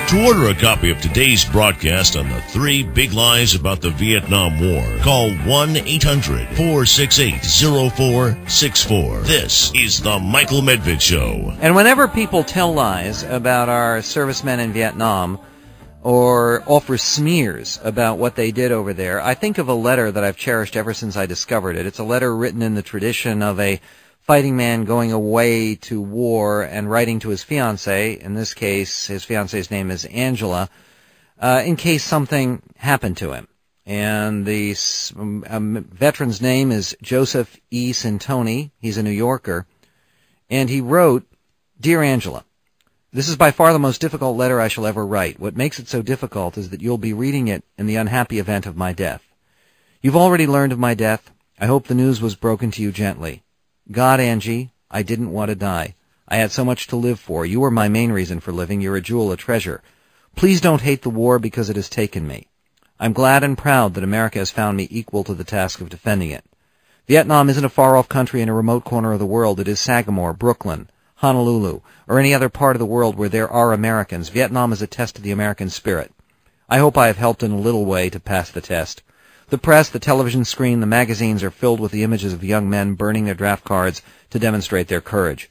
To order a copy of today's broadcast on the 3 Big Lies about the Vietnam War, call 1-800-468-0464. This is the Michael Medved Show. And whenever people tell lies about our servicemen in Vietnam or offer smears about what they did over there, I think of a letter that I've cherished ever since I discovered it. It's a letter written in the tradition of a fighting man going away to war and writing to his fiancée. In this case, his fiancée's name is Angela, in case something happened to him. And the veteran's name is Joseph E. Sintoni. He's a New Yorker. And he wrote, "Dear Angela, this is by far the most difficult letter I shall ever write. What makes it so difficult is that you'll be reading it in the unhappy event of my death. You've already learned of my death. I hope the news was broken to you gently. God, Angie, I didn't want to die. I had so much to live for. You were my main reason for living. You're a jewel, a treasure. Please don't hate the war because it has taken me. I'm glad and proud that America has found me equal to the task of defending it. Vietnam isn't a far-off country in a remote corner of the world. It is Sagamore, Brooklyn, Honolulu, or any other part of the world where there are Americans. Vietnam is a test of the American spirit. I hope I have helped in a little way to pass the test. The press, the television screen, the magazines are filled with the images of young men burning their draft cards to demonstrate their courage.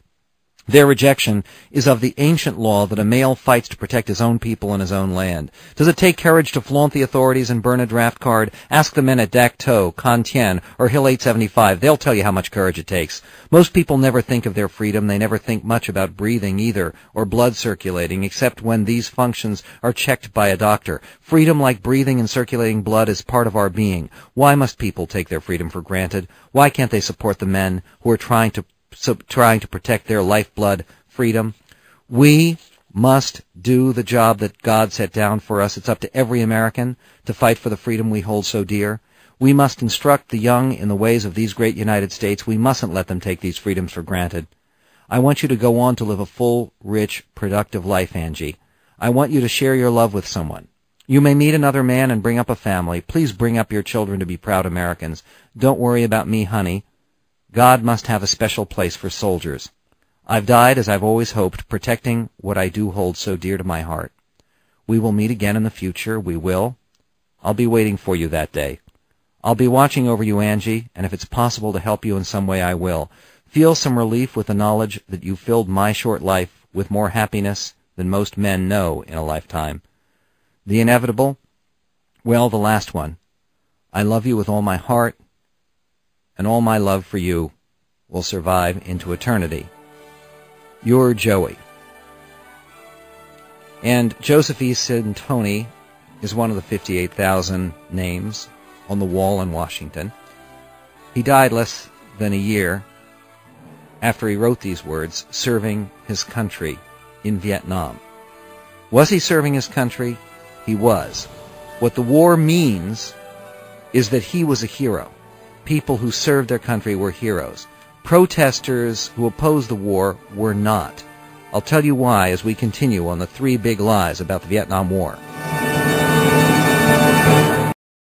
Their rejection is of the ancient law that a male fights to protect his own people and his own land. Does it take courage to flaunt the authorities and burn a draft card? Ask the men at Dak To, Thien, or Hill 875. They'll tell you how much courage it takes. Most people never think of their freedom. They never think much about breathing either, or blood circulating, except when these functions are checked by a doctor. Freedom, like breathing and circulating blood, is part of our being. Why must people take their freedom for granted? Why can't they support the men who are trying to protect their lifeblood, freedom? We must do the job that God set down for us. It's up to every American to fight for the freedom we hold so dear. We must instruct the young in the ways of these great United States. We mustn't let them take these freedoms for granted. I want you to go on to live a full, rich, productive life, Angie. I want you to share your love with someone. You may meet another man and bring up a family. Please bring up your children to be proud Americans. Don't worry about me, honey. God must have a special place for soldiers. I've died, as I've always hoped, protecting what I do hold so dear to my heart. We will meet again in the future. We will. I'll be waiting for you that day. I'll be watching over you, Angie, and if it's possible to help you in some way, I will. Feel some relief with the knowledge that you filled my short life with more happiness than most men know in a lifetime. The inevitable? Well, the last one. I love you with all my heart, and all my love for you will survive into eternity. You're Joey. And Joseph E. Sintoni is one of the 58,000 names on the wall in Washington. He died less than a year after he wrote these words, serving his country in Vietnam. Was he serving his country? He was. What the war means is that he was a hero. People who served their country were heroes. Protesters who opposed the war were not. I'll tell you why as we continue on the 3 Big Lies about the Vietnam War.